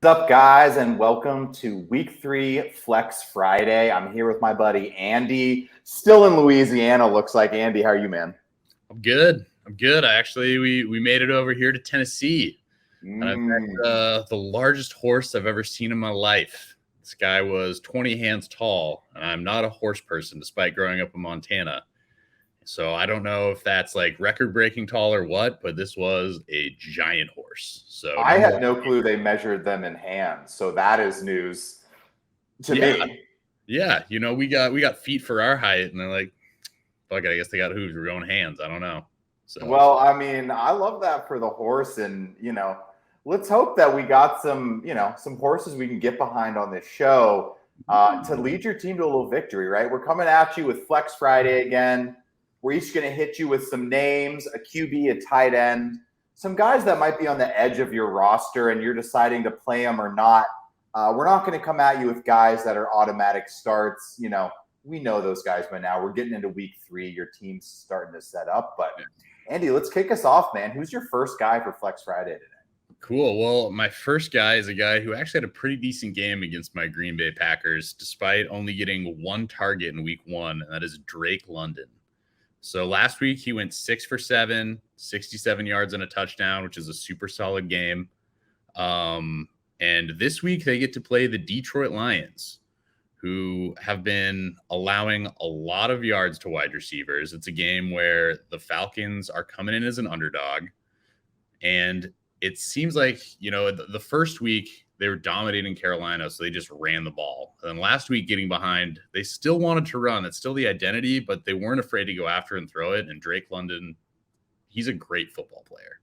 What's up, guys, and welcome to Week 3 Flex Friday. I'm here with my buddy Andy, still in Louisiana. Looks like. Andy, how are you, man? I'm good. We made it over here to Tennessee, and I've met the largest horse I've ever seen in my life. This guy was 20 hands tall, and I'm not a horse person, despite growing up in Montana. So I don't know if that's like record-breaking tall or what, but this was a giant horse. So I had no clue they measured them in hands, so that is news to me. Yeah, we got feet for our height, and they're like, fuck it, I guess they got hooves. We're going hands. I don't know. So well, I mean, I love that for the horse, and let's hope that we got some horses we can get behind on this show to lead your team to a little victory. Right, we're coming at you with Flex Friday again. We're each going to hit you with some names, a QB, a tight end, some guys that might be on the edge of your roster and you're deciding to play them or not. We're not going to come at you with guys that are automatic starts. We know those guys by now. We're getting into week 3. Your team's starting to set up. But, Andy, let's kick us off, man. Who's your first guy for Flex Friday today? Cool. Well, my first guy is a guy who actually had a pretty decent game against my Green Bay Packers, despite only getting one target in week 1, and that is Drake London. So last week he went 6 for 7, 67 yards and a touchdown, which is a super solid game. And this week they get to play the Detroit Lions, who have been allowing a lot of yards to wide receivers. It's a game where the Falcons are coming in as an underdog. And it seems like, the first week they were dominating Carolina, so they just ran the ball. And then last week, getting behind, they still wanted to run. That's still the identity, but they weren't afraid to go after and throw it. And Drake London, he's a great football player.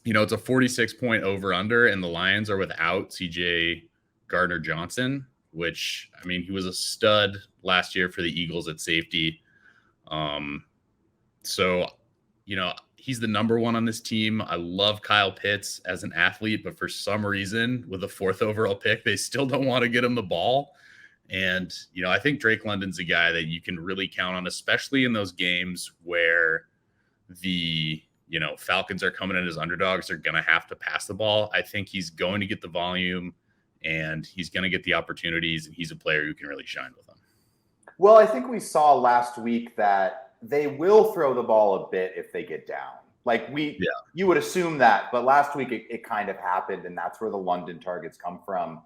It's a 46-point over-under, and the Lions are without CJ Gardner-Johnson, which, he was a stud last year for the Eagles at safety. He's the number 1 on this team. I love Kyle Pitts as an athlete, but for some reason, with the 4th overall pick, they still don't want to get him the ball. And, I think Drake London's a guy that you can really count on, especially in those games where the, Falcons are coming in as underdogs. They're going to have to pass the ball. I think he's going to get the volume and he's going to get the opportunities, and he's a player who can really shine with them. Well, I think we saw last week that they will throw the ball a bit if they get down. You would assume that, but last week it kind of happened, and that's where the London targets come from.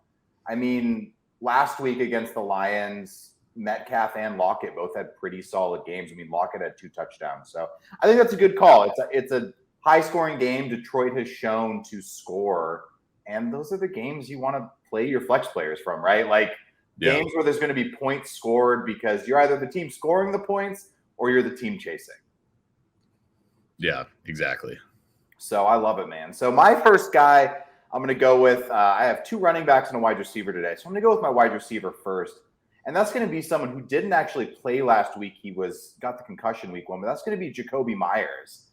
Last week against the Lions, Metcalf and Lockett both had pretty solid games. Lockett had 2 touchdowns, so I think that's a good call. It's a high-scoring game. Detroit has shown to score, and those are the games you want to play your flex players from, right? Games where there's going to be points scored because you're either the team scoring the points or you're the team chasing. Yeah, exactly. So I love it, man. So my first guy I'm going to go with, I have 2 running backs and a wide receiver today. So I'm going to go with my wide receiver first. And that's going to be someone who didn't actually play last week. He got the concussion week 1, but that's going to be Jacoby Myers.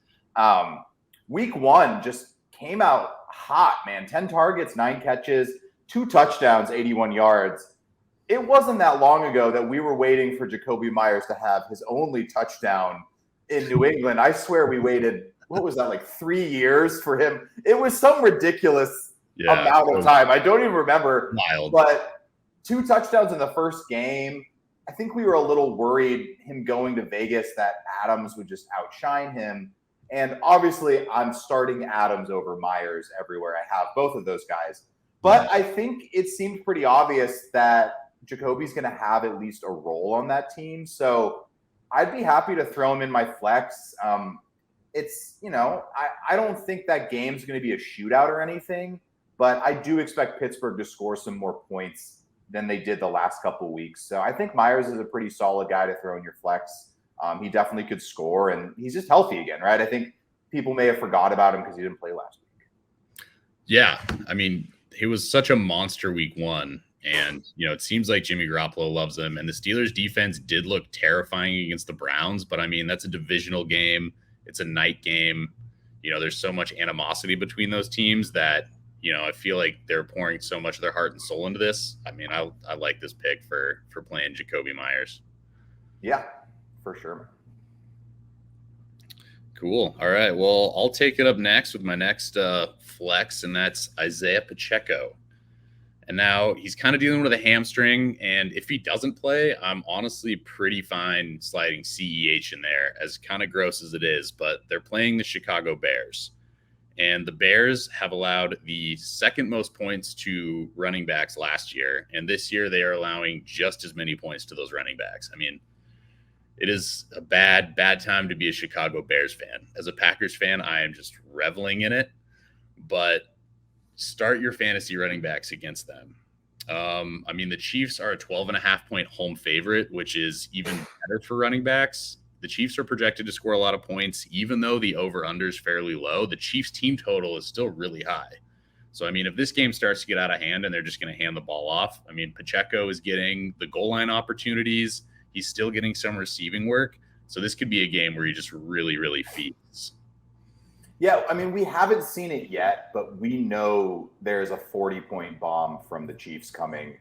Week 1 just came out hot, man. 10 targets, 9 catches, 2 touchdowns, 81 yards. It wasn't that long ago that we were waiting for Jacoby Myers to have his only touchdown in New England. I swear we waited, 3 years for him? It was some ridiculous amount of time. I don't even remember. Wild. But 2 touchdowns in the first game. I think we were a little worried him going to Vegas that Adams would just outshine him. And obviously I'm starting Adams over Myers everywhere. I have both of those guys. But I think it seemed pretty obvious that Jacoby's going to have at least a role on that team. So I'd be happy to throw him in my flex. I don't think that game's going to be a shootout or anything, but I do expect Pittsburgh to score some more points than they did the last couple of weeks. So I think Myers is a pretty solid guy to throw in your flex. He definitely could score, and he's just healthy again, right? I think people may have forgot about him because he didn't play last week. Yeah, he was such a monster week 1. And, it seems like Jimmy Garoppolo loves him. And the Steelers defense did look terrifying against the Browns. But, that's a divisional game. It's a night game. There's so much animosity between those teams that, I feel like they're pouring so much of their heart and soul into this. I like this pick for playing Jacoby Myers. Yeah, for sure. Cool. All right. Well, I'll take it up next with my next flex, and that's Isaiah Pacheco. And now he's kind of dealing with a hamstring, and if he doesn't play, I'm honestly pretty fine sliding CEH in there, as kind of gross as it is. But they're playing the Chicago Bears, and the Bears have allowed the second most points to running backs last year, and this year they are allowing just as many points to those running backs. I mean, it is a bad time to be a Chicago Bears fan. As a Packers fan, I am just reveling in it, but start your fantasy running backs against them. I mean, the Chiefs are a 12.5-point home favorite, which is even better for running backs. The Chiefs are projected to score a lot of points, even though the over-under is fairly low. The Chiefs' team total is still really high. So, I mean, if this game starts to get out of hand and they're just going to hand the ball off, I mean, Pacheco is getting the goal line opportunities. He's still getting some receiving work. So this could be a game where he just really, really feeds. Yeah, I mean, we haven't seen it yet, but we know there's a 40-point bomb from the Chiefs coming.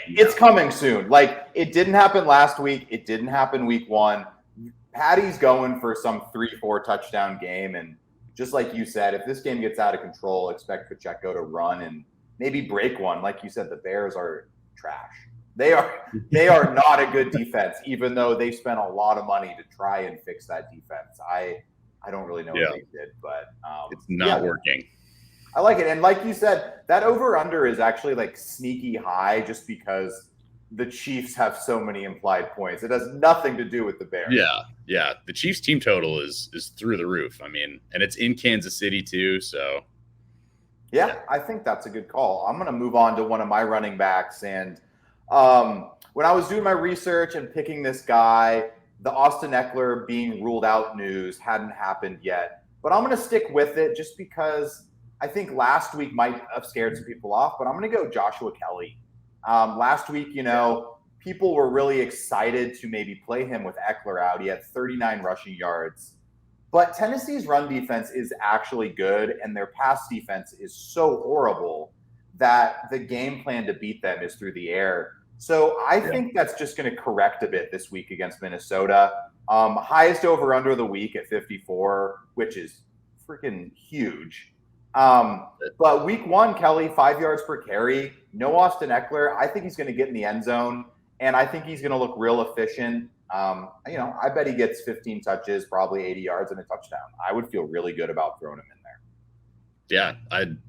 It's coming soon. Like, it didn't happen last week. It didn't happen week 1. Patty's going for some 3-4 touchdown game. And just like you said, if this game gets out of control, expect Pacheco to run and maybe break one. Like you said, the Bears are trash. They are not a good defense, even though they spent a lot of money to try and fix that defense. I don't really know what they did, but it's not working. I like it. And like you said, that over-under is actually like sneaky high just because the Chiefs have so many implied points. It has nothing to do with the Bears. Yeah. The Chiefs team total is through the roof. I mean, and it's in Kansas City too, so. Yeah, I think that's a good call. I'm going to move on to one of my running backs. And when I was doing my research and picking this guy, the Austin Eckler being ruled out news hadn't happened yet, but I'm going to stick with it just because I think last week might have scared some people off, but I'm going to go Joshua Kelly. Last week, people were really excited to maybe play him with Eckler out. He had 39 rushing yards, but Tennessee's run defense is actually good, and their pass defense is so horrible that the game plan to beat them is through the air. So I think that's just going to correct a bit this week against Minnesota. Highest over-under of the week at 54, which is freaking huge. But week 1, Kelly, 5 yards per carry. No Austin Eckler. I think he's going to get in the end zone, and I think he's going to look real efficient. I bet he gets 15 touches, probably 80 yards and a touchdown. I would feel really good about throwing him in there. Yeah,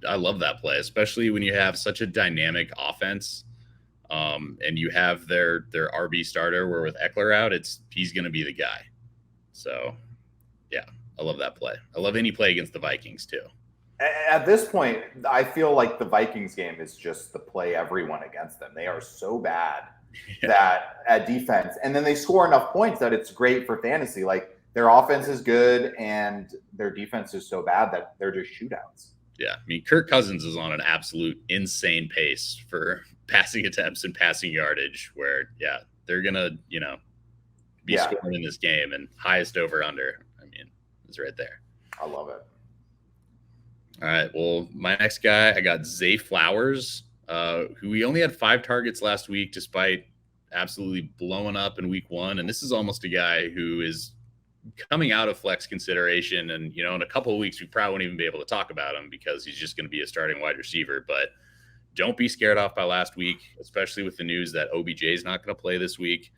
I love that play, especially when you have such a dynamic offense. And you have their RB starter where with Eckler out, he's going to be the guy. So, yeah, I love that play. I love any play against the Vikings too. At this point, I feel like the Vikings game is just the play everyone against them. They are so bad that at defense, and then they score enough points that it's great for fantasy. Like, their offense is good and their defense is so bad that they're just shootouts. Yeah, I mean, Kirk Cousins is on an absolute insane pace for passing attempts and passing yardage where, they're going to, be scoring in this game, and highest over under, I mean, is right there. I love it. All right. Well, my next guy, I got Zay Flowers, who he only had 5 targets last week, despite absolutely blowing up in week 1. And this is almost a guy who is coming out of flex consideration. And, in a couple of weeks, we probably won't even be able to talk about him because he's just going to be a starting wide receiver. But don't be scared off by last week, especially with the news that OBJ is not going to play this week.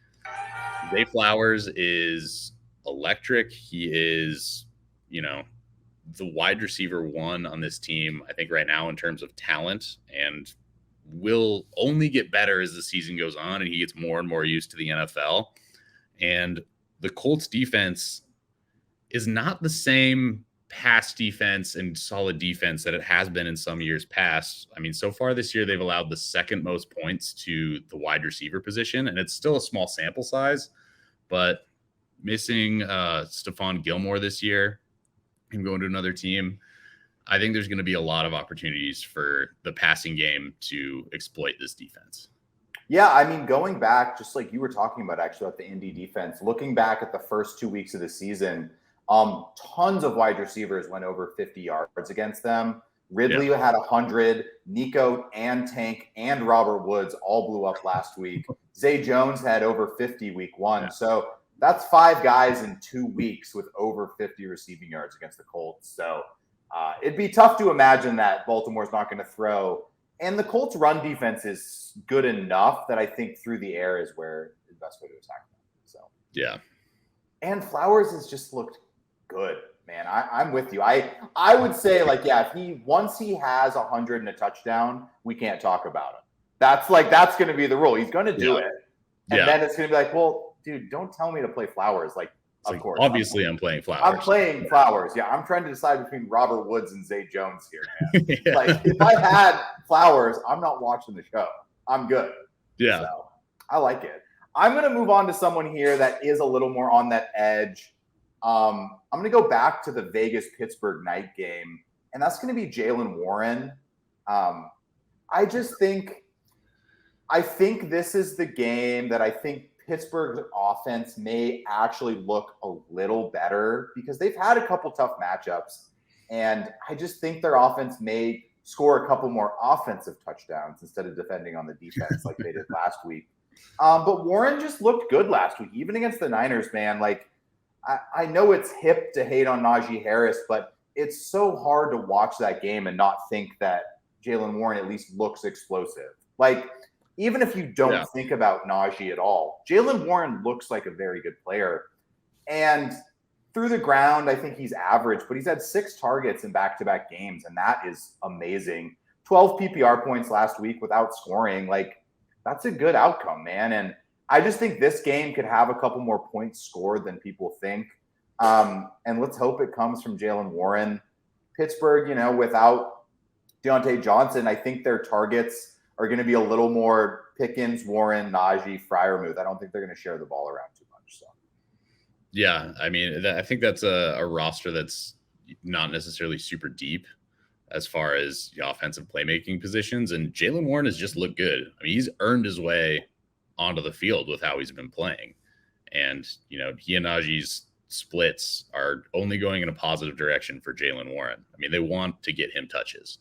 Zay Flowers is electric. He is, the wide receiver 1 on this team, I think right now in terms of talent, and will only get better as the season goes on and he gets more and more used to the NFL. And the Colts defense is not the same pass defense and solid defense that it has been in some years past. I mean, so far this year, they've allowed the second most points to the wide receiver position, and it's still a small sample size, but missing Stephon Gilmore this year and going to another team, I think there's going to be a lot of opportunities for the passing game to exploit this defense. Yeah, I mean, going back, just like you were talking about actually at the Indy defense, looking back at the first 2 weeks of the season, tons of wide receivers went over 50 yards against them. Ridley had 100. Nico and Tank and Robert Woods all blew up last week. Zay Jones had over 50 week 1. So That's 5 guys in 2 weeks with over 50 receiving yards against the Colts. So it'd be tough to imagine that Baltimore's not going to throw. And the Colts' run defense is good enough that I think through the air is where the best way to attack them. So yeah. And Flowers has just looked good, man. I'm with you. I would say, like, yeah, if once he has 100 and a touchdown, we can't talk about him. That's going to be the rule. He's going to do it. And then it's going to be like, well, dude, don't tell me to play Flowers. Like, of course. Obviously, I'm playing Flowers. I'm playing Flowers. Yeah, I'm trying to decide between Robert Woods and Zay Jones here, man. Yeah. Like, if I had Flowers, I'm not watching the show. I'm good. Yeah. So, I like it. I'm going to move on to someone here that is a little more on that edge. I'm going to go back to the Vegas-Pittsburgh night game, and that's going to be Jaylen Warren. I think this is the game that I think Pittsburgh's offense may actually look a little better because they've had a couple tough matchups, and I just think their offense may score a couple more offensive touchdowns instead of defending on the defense like they did last week. But Warren just looked good last week, even against the Niners, man. Like, I know it's hip to hate on Najee Harris, but it's so hard to watch that game and not think that Jaylen Warren at least looks explosive. Like, even if you don't think about Najee at all, Jaylen Warren looks like a very good player. And through the ground, I think he's average, but he's had 6 targets in back-to-back games, and that is amazing. 12 PPR points last week without scoring. Like, that's a good outcome, man. And I just think this game could have a couple more points scored than people think. And let's hope it comes from Jaylen Warren. Pittsburgh, without Deontay Johnson, I think their targets are going to be a little more Pickens, Warren, Najee, Freiermuth. I don't think they're going to share the ball around too much. So, yeah, I mean, I think that's a roster that's not necessarily super deep as far as the offensive playmaking positions. And Jaylen Warren has just looked good. I mean, he's earned his way onto the field with how he's been playing. And, he and Najee's splits are only going in a positive direction for Jaylen Warren. I mean, they want to get him touches.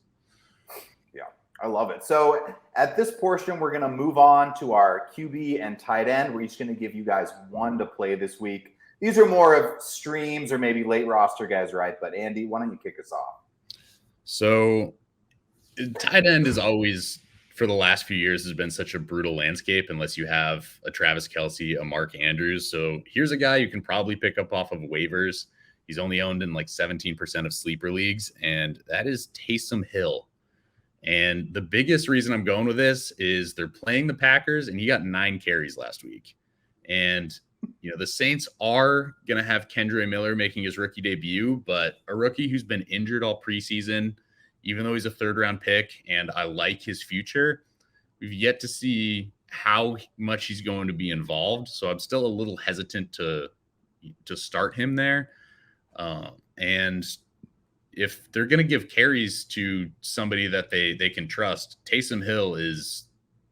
Yeah, I love it. So at this portion, we're going to move on to our QB and tight end. We're each going to give you guys one to play this week. These are more of streams or maybe late roster guys, right? But Andy, why don't you kick us off? So tight end is always, for the last few years, has been such a brutal landscape unless you have a Travis Kelce, a Mark Andrews. So here's a guy you can probably pick up off of waivers. He's only owned in like 17% of sleeper leagues, and that is Taysom Hill. And the biggest reason I'm going with this is they're playing the Packers, and he got 9 carries last week. And, the Saints are going to have Kendre Miller making his rookie debut, but a rookie who's been injured all preseason, even though he's a 3rd-round pick and I like his future, we've yet to see how much he's going to be involved. So I'm still a little hesitant to start him there. And if they're going to give carries to somebody that they can trust, Taysom Hill is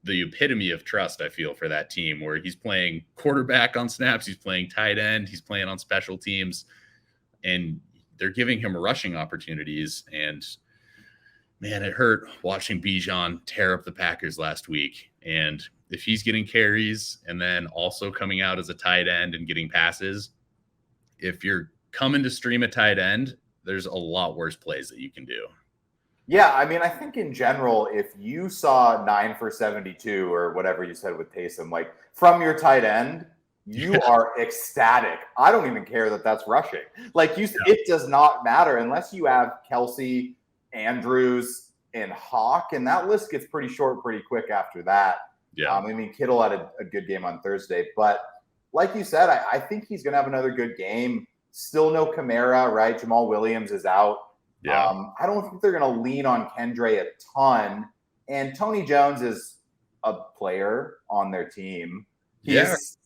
the epitome of trust, I feel, for that team, where he's playing quarterback on snaps, he's playing tight end, he's playing on special teams, and they're giving him rushing opportunities. And man, it hurt watching Bijan tear up the Packers last week. And if he's getting carries and then also coming out as a tight end and getting passes, if you're coming to stream a tight end, there's a lot worse plays that you can do. Yeah, I mean, I think in general, if you saw 9 for 72 or whatever you said with Taysom, like from your tight end, you are ecstatic. I don't even care that that's rushing. Like it does not matter unless you have Kelce, Andrews, and Hawk, and that list gets pretty short pretty quick after that. Yeah. I mean, Kittle had a good game on Thursday, but like you said, I think he's going to have another good game. Still no Kamara, right? Jamal Williams is out. Yeah. I don't think they're going to lean on Kendre a ton. And Tony Jones is a player on their team. He's,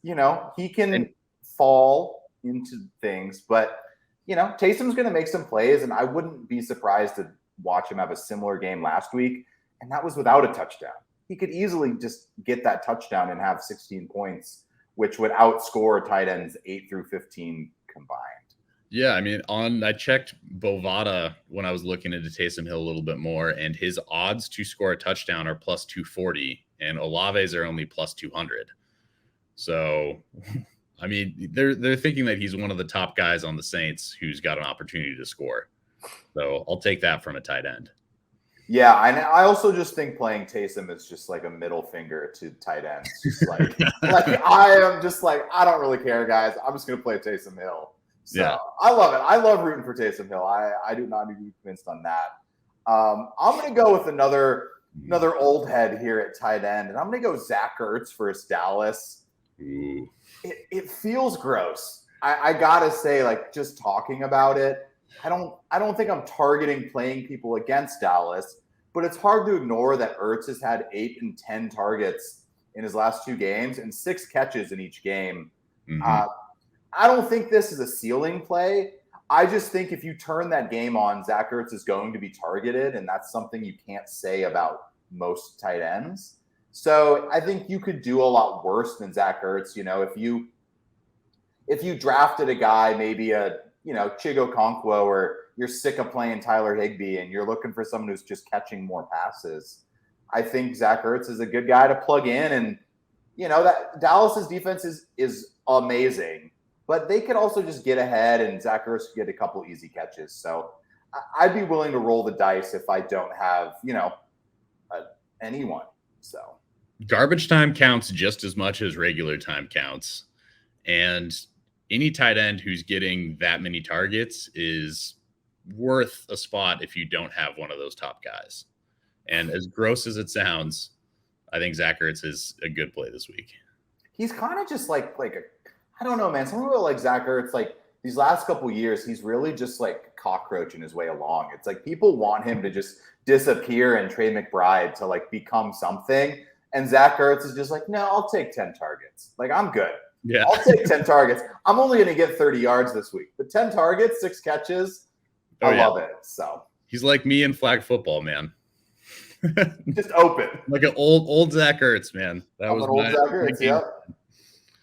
he can fall into things, but, Taysom's going to make some plays, and I wouldn't be surprised to watch him have a similar game last week, and that was without a touchdown. He could easily just get that touchdown and have 16 points, which would outscore tight ends 8 through 15 combined. Yeah, I mean, I checked Bovada when I was looking into Taysom Hill a little bit more, and his odds to score a touchdown are plus 240, and Olave's are only plus 200. So I mean, they're thinking that he's one of the top guys on the Saints who's got an opportunity to score. So I'll take that from a tight end. Yeah, and I also just think playing Taysom is just like a middle finger to tight ends. Just like, I am just like, I don't really care, guys. I'm just going to play Taysom Hill. So yeah. I love it. I love rooting for Taysom Hill. I do not need to be convinced on that. I'm going to go with another old head here at tight end, and I'm going to go Zach Ertz versus Dallas. Ooh. It feels gross. I got to say, like, just talking about it, I don't think I'm targeting playing people against Dallas, but it's hard to ignore that Ertz has had 8 and 10 targets in his last 2 games and 6 catches in each game. Mm-hmm. I don't think this is a ceiling play. I just think if you turn that game on, Zach Ertz is going to be targeted, and that's something you can't say about most tight ends. So I think you could do a lot worse than Zach Ertz. You know, if you drafted a guy, maybe a Chigo Okonkwo, or you're sick of playing Tyler Higbee and you're looking for someone who's just catching more passes, I think Zach Ertz is a good guy to plug in. And, that Dallas's defense is amazing, but they could also just get ahead and Zach Ertz could get a couple easy catches. So I'd be willing to roll the dice if I don't have, anyone. So garbage time counts just as much as regular time counts. And any tight end who's getting that many targets is worth a spot if you don't have one of those top guys. And as gross as it sounds, I think Zach Ertz is a good play this week. He's kind of just like I don't know, man. Some people like Zach Ertz, like these last couple years, he's really just like cockroaching his way along. It's like people want him to just disappear and Trey McBride to like become something. And Zach Ertz is just like, no, I'll take 10 targets. Like, I'm good. Yeah, I'll take 10 targets. I'm only going to get 30 yards this week, but 10 targets, 6 catches. I love it. So he's like me in flag football, man. Just open. Like an old Zach Ertz, man. That was an old Zach Ertz, yeah.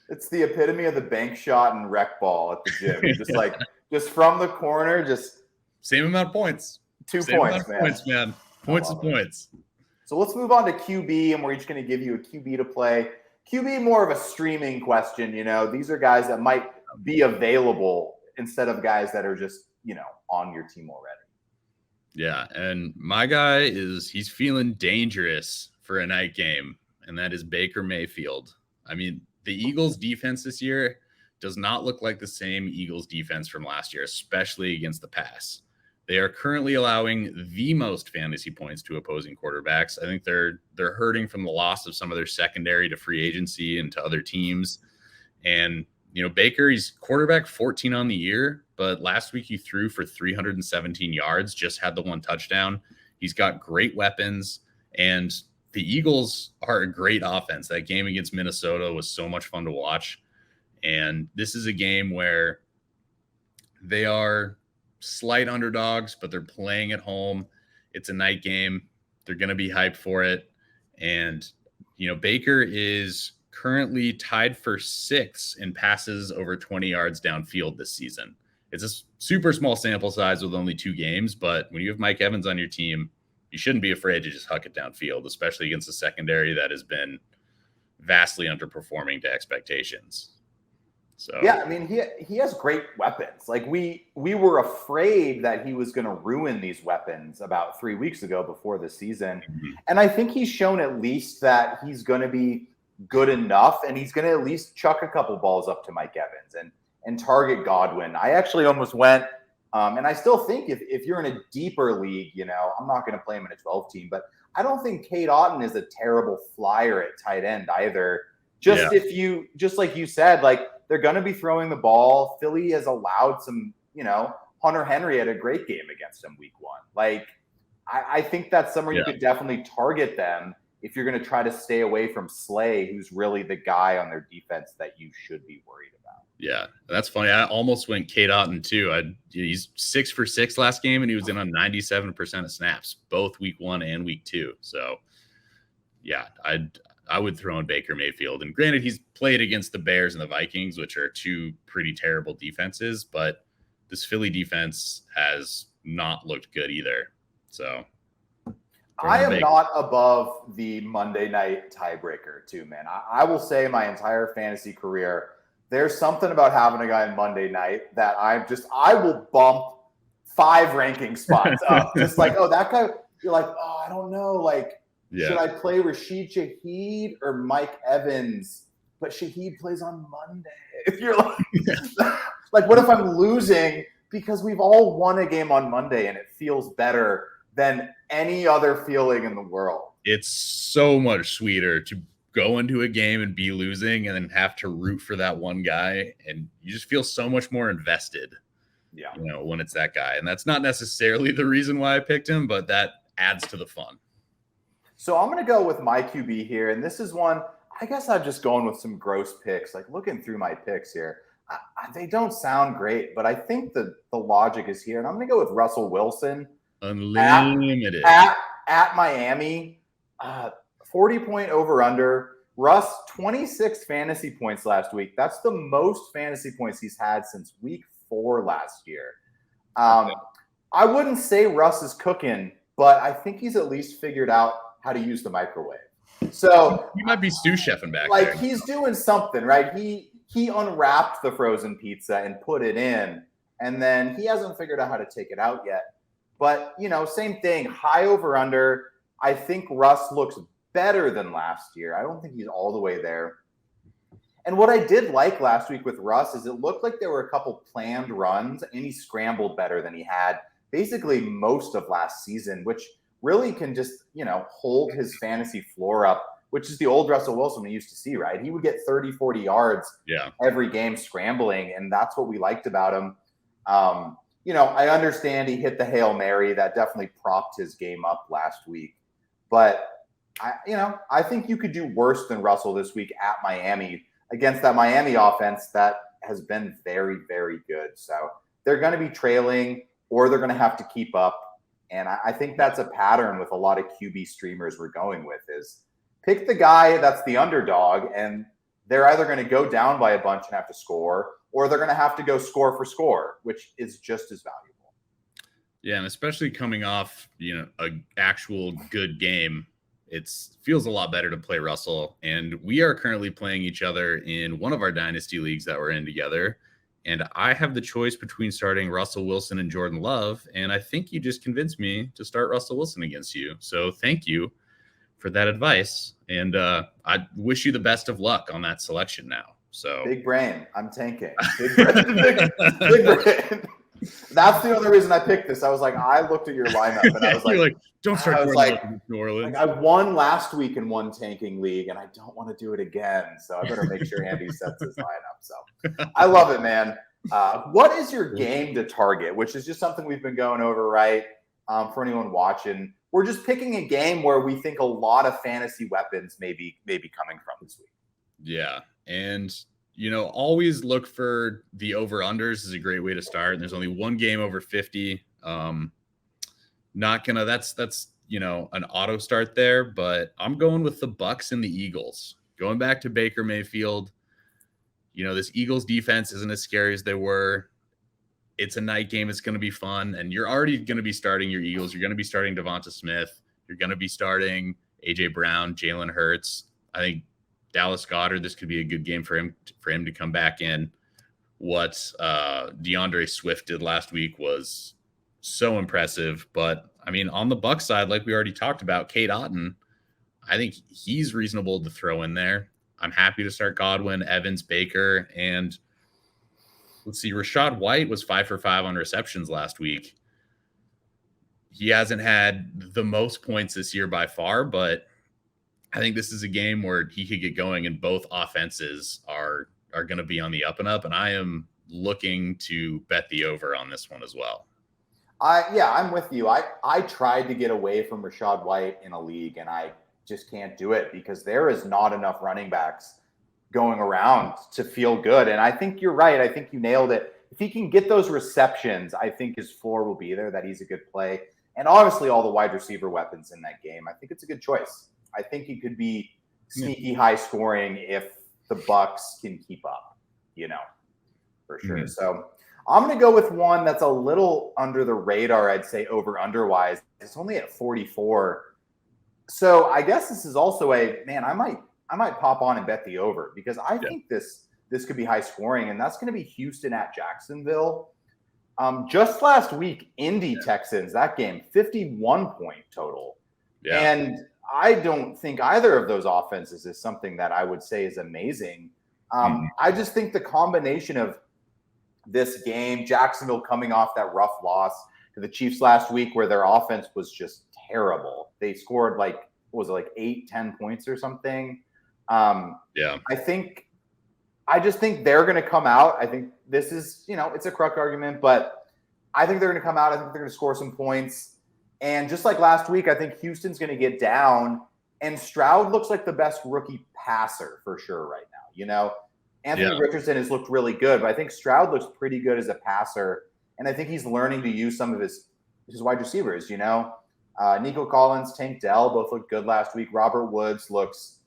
It's the epitome of the bank shot and rec ball at the gym. Just from the corner, just same amount of points. 2 points, man. Points is points. So let's move on to QB, and we're each going to give you a QB to play. QB, more of a streaming question. These are guys that might be available instead of guys that are just, on your team already. Yeah, and my guy he's feeling dangerous for a night game, and that is Baker Mayfield. I mean, the Eagles defense this year does not look like the same Eagles defense from last year, especially against the pass. They are currently allowing the most fantasy points to opposing quarterbacks. I think they're hurting from the loss of some of their secondary to free agency and to other teams. And, Baker, he's quarterback 14 on the year, but last week he threw for 317 yards, just had the 1 touchdown. He's got great weapons, and the Eagles are a great offense. That game against Minnesota was so much fun to watch. And this is a game where they are slight underdogs, but they're playing at home. It's a night game. They're going to be hyped for it. And, Baker is currently tied for 6th in passes over 20 yards downfield this season. It's a super small sample size with only 2 games, but when you have Mike Evans on your team, you shouldn't be afraid to just huck it downfield, especially against a secondary that has been vastly underperforming to expectations. So yeah, I mean, he has great weapons. Like we were afraid that he was going to ruin these weapons about 3 weeks ago before the season. Mm-hmm. And I think he's shown at least that he's going to be good enough, and he's going to at least chuck a couple balls up to Mike Evans and target Godwin. I actually almost went, and I still think if you're in a deeper league, I'm not going to play him in a 12 team, but I don't think Cade Otton is a terrible flyer at tight end either. Just like you said, like they're going to be throwing the ball. Philly has allowed some, Hunter Henry had a great game against him week 1. Like I think that's somewhere you could definitely target them if you're going to try to stay away from Slay, who's really the guy on their defense that you should be worried about. Yeah, that's funny. I almost went Cade Otton too. He's 6 for 6 last game, and he was in on 97% of snaps, both week 1 and week 2. So, yeah, I would throw in Baker Mayfield. And granted, he's played against the Bears and the Vikings, which are 2 pretty terrible defenses, but this Philly defense has not looked good either. So I am not above the Monday night tiebreaker too, man. I will say my entire fantasy career, there's something about having a guy on Monday night that I will bump 5 ranking spots up. Just like, oh, that guy, you're like, oh, I don't know. Like, should I play Rashid Shaheed or Mike Evans? But Shaheed plays on Monday. If you're like, like, what if I'm losing? Because we've all won a game on Monday and it feels better than any other feeling in the world. It's so much sweeter to go into a game and be losing and then have to root for that one guy. And you just feel so much more invested, when it's that guy. And that's not necessarily the reason why I picked him, but that adds to the fun. So I'm going to go with my QB here. And this is one, I guess I'm just going with some gross picks, like looking through my picks here. They don't sound great, but I think the logic is here. And I'm going to go with Russell Wilson. Unlimited. At Miami, 40-point over-under. Russ, 26 fantasy points last week. That's the most fantasy points he's had since week 4 last year. I wouldn't say Russ is cooking, but I think he's at least figured out how to use the microwave. So he might be sous chefing back like there. He's doing something, right? He unwrapped the frozen pizza and put it in, and then he hasn't figured out how to take it out yet. But, same thing, high over under. I think Russ looks better than last year. I don't think he's all the way there. And what I did like last week with Russ is it looked like there were a couple planned runs, and he scrambled better than he had basically most of last season, which really can just, hold his fantasy floor up, which is the old Russell Wilson we used to see, right? He would get 30, 40 yards every game scrambling, and that's what we liked about him. I understand he hit the Hail Mary. That definitely propped his game up last week. But, I think you could do worse than Russell this week at Miami against that Miami offense that has been very, very good. So they're going to be trailing or they're going to have to keep up. And I think that's a pattern with a lot of QB streamers we're going with is pick the guy that's the underdog, and they're either going to go down by a bunch and have to score, or they're going to have to go score for score, which is just as valuable. Yeah, and especially coming off, an actual good game, it feels a lot better to play Russell. And we are currently playing each other in one of our Dynasty leagues that we're in together. And I have the choice between starting Russell Wilson and Jordan Love. And I think you just convinced me to start Russell Wilson against you. So thank you for that advice. And I wish you the best of luck on that selection now. So big brain. I'm tanking. Big brain. big brain. That's the only reason I picked this. I was like, I looked at your lineup and I was like, don't start Jordan Love in New Orleans. Like, I won last week in one tanking league and I don't want to do it again. So I better make sure Andy sets his lineup. So I love it, man. What is your game to target? Which is just something we've been going over, right? For anyone watching, we're just picking a game where we think a lot of fantasy weapons may be coming from this week. Yeah. And, always look for the over-unders is a great way to start. And there's only one game over 50. That's an auto start there, but I'm going with the Bucks and the Eagles. Going back to Baker Mayfield, this Eagles defense isn't as scary as they were. It's a night game. It's going to be fun. And you're already going to be starting your Eagles. You're going to be starting Devonta Smith. You're going to be starting A.J. Brown, Jalen Hurts. I think Dallas Goedert, this could be a good game for him to come back in. What DeAndre Swift did last week was so impressive. But, on the Bucs side, like we already talked about, Kate Otten, I think he's reasonable to throw in there. I'm happy to start Godwin, Evans, Baker, and let's see, Rachaad White was 5 for 5 on receptions last week. He hasn't had the most points this year by far, but I think this is a game where he could get going, and both offenses are going to be on the up and up, and I am looking to bet the over on this one as well. I'm with you. I tried to get away from Rachaad White in a league, and I just can't do it because there is not enough running backs going around to feel good. And I think you're right. I think you nailed it. If he can get those receptions, I think his floor will be there, that he's a good play. And obviously all the wide receiver weapons in that game, I think it's a good choice. I think he could be sneaky high scoring if the Bucs can keep up, for sure. Mm-hmm. So I'm going to go with one that's a little under the radar, I'd say over under wise. It's only at 44. So I guess this is also I might pop on and bet the over because I think this this could be high scoring, and that's going to be Houston at Jacksonville. Just last week, Indy Texans, that game, 51-point total. Yeah. And I don't think either of those offenses is something that I would say is amazing. I just think the combination of this game, Jacksonville coming off that rough loss to the Chiefs last week where their offense was just terrible. They scored like, what was it, like 8-10 points or something? Yeah. I just think they're going to come out. I think this is, it's a crook argument, but I think they're going to come out. I think they're going to score some points. And just like last week, I think Houston's going to get down. And Stroud looks like the best rookie passer for sure right now. Anthony Richardson has looked really good, but I think Stroud looks pretty good as a passer. And I think he's learning to use some of his wide receivers, Nico Collins, Tank Dell both looked good last week. Robert Woods looks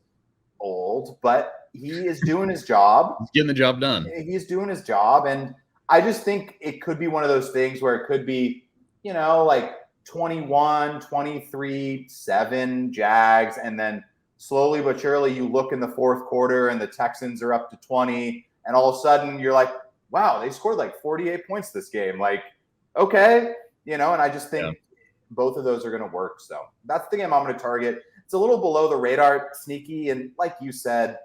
old, but he is doing his job. He's getting the job done. He's doing his job. And I just think it could be one of those things where it could be, like 21, 23, 7 Jags. And then slowly but surely you look in the fourth quarter and the Texans are up to 20. And all of a sudden you're like, wow, they scored like 48 points this game. Like, okay. And I just think both of those are going to work. So that's the game I'm going to target. It's a little below the radar, sneaky. And like you said,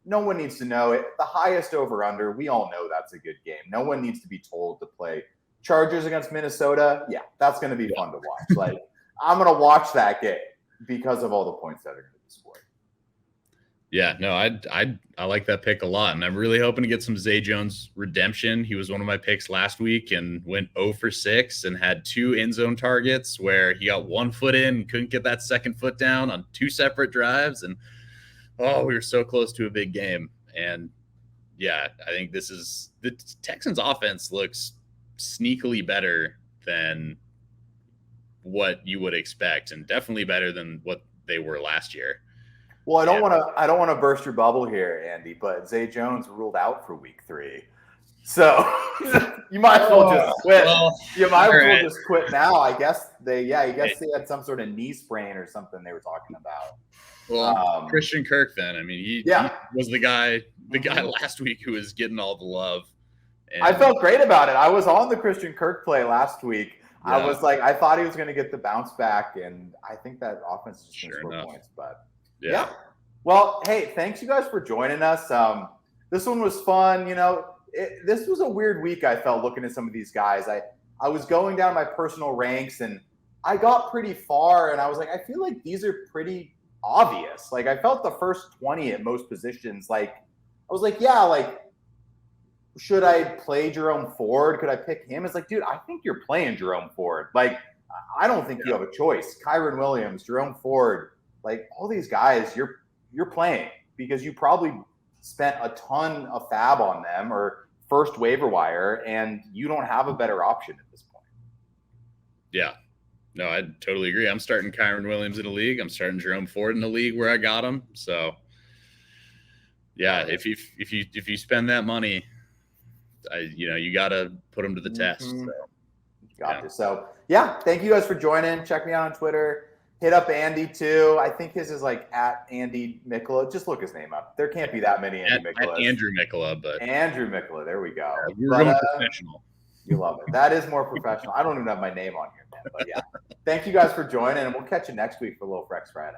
no one needs to know it. The highest over under, we all know that's a good game. No one needs to be told to play Chargers against Minnesota. Yeah, that's going to be fun to watch. Like, I'm going to watch that game because of all the points that are going to be scored. Yeah, no, I like that pick a lot. And I'm really hoping to get some Zay Jones redemption. He was one of my picks last week and went 0 for 6 and had 2 end zone targets where he got 1 foot in and couldn't get that second foot down on 2 separate drives. And we were so close to a big game. And yeah, I think the Texans offense looks sneakily better than what you would expect, and definitely better than what they were last year. Well, I don't want to burst your bubble here, Andy, but Zay Jones ruled out for week 3. So you might as well just quit. You might as well just quit now. I guess they had some sort of knee sprain or something they were talking about. Well, Christian Kirk then. I mean, he was the guy last week who was getting all the love. And I felt great about it. I was on the Christian Kirk play last week. Yeah. I was like, I thought he was going to get the bounce back, and I think that offense is just going to score points. But yeah. Well, hey, thanks you guys for joining us. This one was fun. This was a weird week. I felt looking at some of these guys. I was going down my personal ranks, and I got pretty far, and I was like, I feel like these are pretty obvious. Like, I felt the first 20 at most positions. Like, I was like, yeah, like, should I play Jerome Ford? Could I pick him? It's like, dude, I think you're playing Jerome Ford. Like, I don't think you have a choice. Kyron Williams, Jerome Ford, like all these guys, you're playing because you probably spent a ton of fab on them or first waiver wire, and you don't have a better option at this point. Yeah. No, I totally agree. I'm starting Kyron Williams in a league. I'm starting Jerome Ford in a league where I got him. So yeah, if you spend that money, you got to put them to the test. So. Gotcha. So yeah, thank you guys for joining. Check me out on Twitter. Hit up Andy too. I think his is like at Andy Nikkola. Just look his name up. There can't be that many Andy Nikkolas. Andrew Nikkola, but Andrew Nikkola. There we go. You're going professional. You love it. That is more professional. I don't even have my name on here, man. But yeah, thank you guys for joining, and we'll catch you next week for a little Frex Friday.